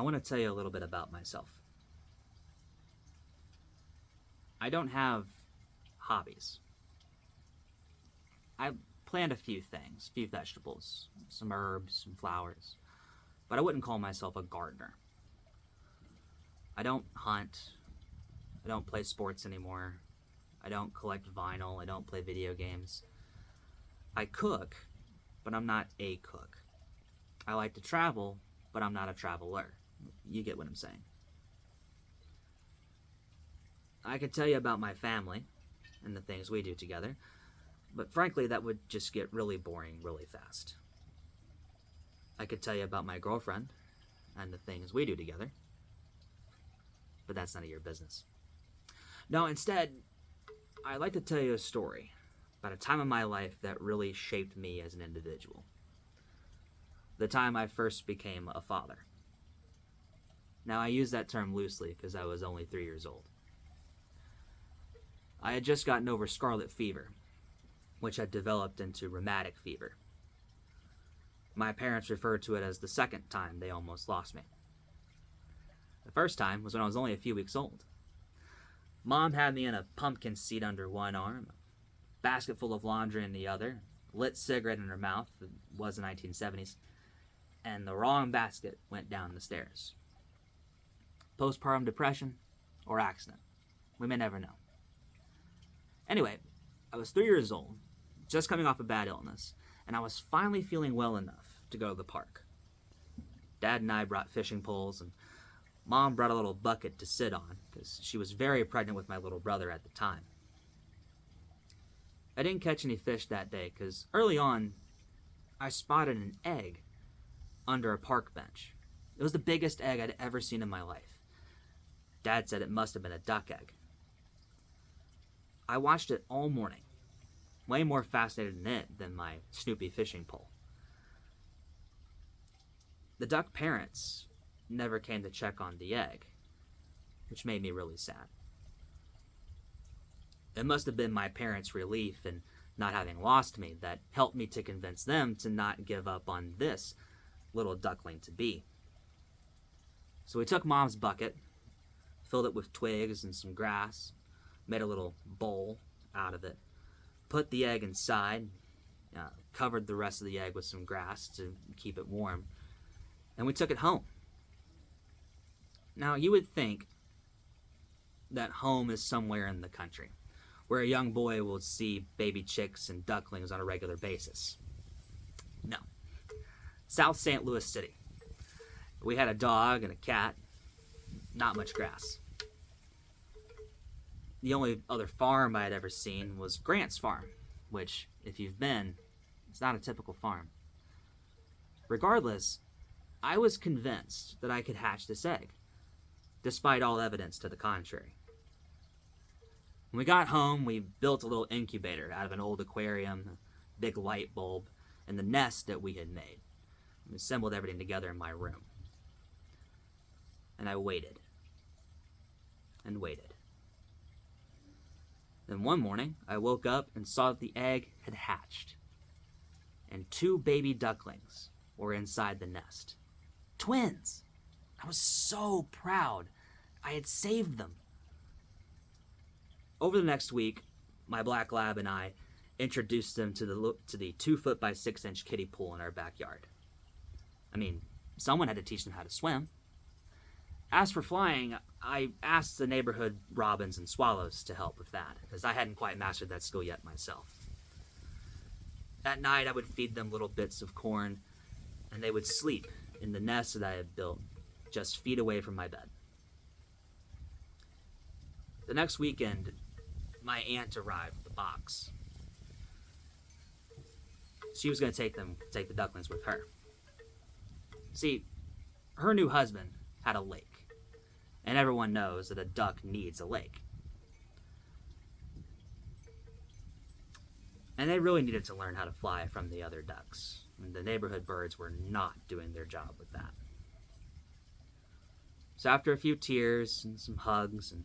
I want to tell you a little bit about myself. I don't have hobbies. I plant a few things, a few vegetables, some herbs, some flowers, but I wouldn't call myself a gardener. I don't hunt. I don't play sports anymore. I don't collect vinyl. I don't play video games. I cook, but I'm not a cook. I like to travel, but I'm not a traveler. You get what I'm saying. I could tell you about my family and the things we do together, but frankly, that would just get really boring really fast. I could tell you about my girlfriend and the things we do together, but that's none of your business. No, instead, I'd like to tell you a story about a time in my life that really shaped me as an individual. The time I first became a father. Now, I use that term loosely because I was only 3 years old. I had just gotten over scarlet fever, which had developed into rheumatic fever. My parents referred to it as the second time they almost lost me. The first time was when I was only a few weeks old. Mom had me in a pumpkin seat under one arm, a basket full of laundry in the other, lit cigarette in her mouth, it was the 1970s, and the wrong basket went down the stairs. Postpartum depression or accident. We may never know. Anyway, I was 3 years old, just coming off a bad illness, and I was finally feeling well enough to go to the park. Dad and I brought fishing poles, and Mom brought a little bucket to sit on, because she was very pregnant with my little brother at the time. I didn't catch any fish that day, because early on, I spotted an egg under a park bench. It was the biggest egg I'd ever seen in my life. Dad said it must have been a duck egg. I watched it all morning, way more fascinated in it than my Snoopy fishing pole. The duck parents never came to check on the egg, which made me really sad. It must have been my parents' relief in not having lost me that helped me to convince them to not give up on this little duckling to be. So we took Mom's bucket, filled it with twigs and some grass, made a little bowl out of it, put the egg inside, covered the rest of the egg with some grass to keep it warm, and we took it home. Now, you would think that home is somewhere in the country, where a young boy will see baby chicks and ducklings on a regular basis. No. South St. Louis City. We had a dog and a cat, not much grass. The only other farm I had ever seen was Grant's farm, which, if you've been, it's not a typical farm. Regardless, I was convinced that I could hatch this egg, despite all evidence to the contrary. When we got home, we built a little incubator out of an old aquarium, a big light bulb, and the nest that we had made. We assembled everything together in my room. And I waited. And waited. Then one morning, I woke up and saw that the egg had hatched. And 2 baby ducklings were inside the nest. Twins! I was so proud. I had saved them. Over the next week, my black lab and I introduced them to the 2-foot by 6-inch kiddie pool in our backyard. I mean, someone had to teach them how to swim. As for flying, I asked the neighborhood robins and swallows to help with that, because I hadn't quite mastered that skill yet myself. At night, I would feed them little bits of corn, and they would sleep in the nest that I had built, just feet away from my bed. The next weekend, my aunt arrived with a box. She was going to take the ducklings with her. See, her new husband had a lake. And everyone knows that a duck needs a lake. And they really needed to learn how to fly from the other ducks. And the neighborhood birds were not doing their job with that. So after a few tears and some hugs and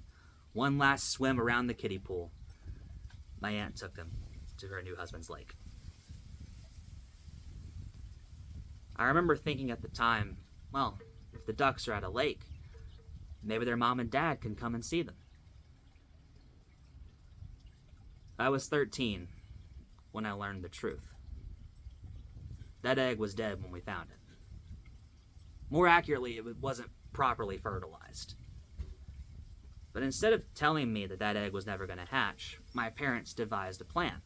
one last swim around the kiddie pool, my aunt took them to her new husband's lake. I remember thinking at the time, well, If the ducks are at a lake, maybe their mom and dad can come and see them. I was 13 when I learned the truth. That egg was dead when we found it. More accurately, it wasn't properly fertilized. But instead of telling me that that egg was never going to hatch, my parents devised a plan.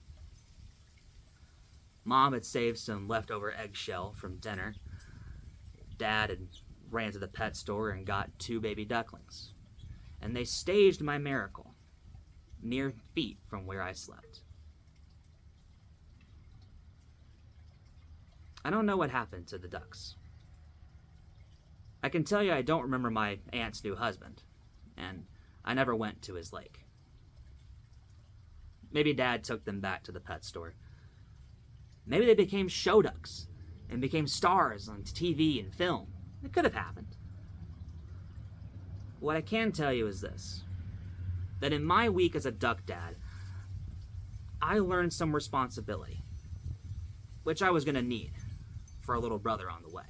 Mom had saved some leftover eggshell from dinner. Dad had ran to the pet store and got 2 baby ducklings. And they staged my miracle, mere feet from where I slept. I don't know what happened to the ducks. I can tell you I don't remember my aunt's new husband, and I never went to his lake. Maybe Dad took them back to the pet store. Maybe they became show ducks and became stars on TV and film. It could have happened. What I can tell you is this, that in my week as a duck dad, I learned some responsibility, which I was going to need for a little brother on the way.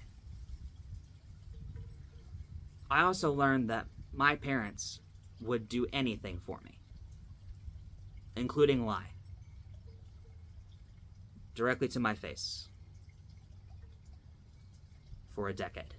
I also learned that my parents would do anything for me, including lie, directly to my face, for a decade.